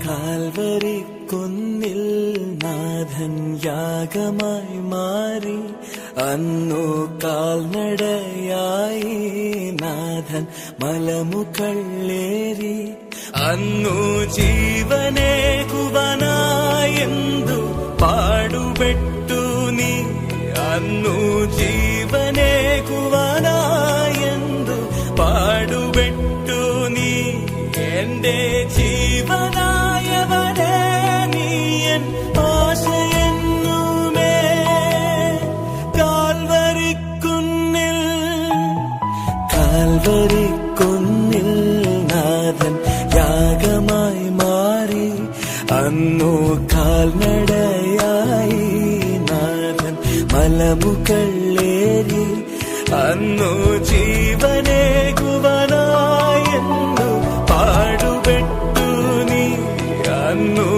Calvary കുന്നിൽ നാഥൻ യാഗമായി മാറി അന്നു കാൽനടയായി നാഥൻ മലമുകളേറി അന്നു ജീവനേകുവാനായെന്തു പാടുപെട്ടു നീ അന്നു ജീവനേകുവാനായെന്തു പാടുപെട്ടു നീ എന്റെ ജീവനായവനെ നീയൻ ആശയെന്നുമേ കാൽവരിക്കുന്നിൽ നാഥൻ യാഗമായി മാറി അന്നു കാൽനടയായി നാഥൻ മലമുകളേറി അന്നു ജീവനേകുവാനായെന്നു പാടുപെട്ടു നീ അന്നു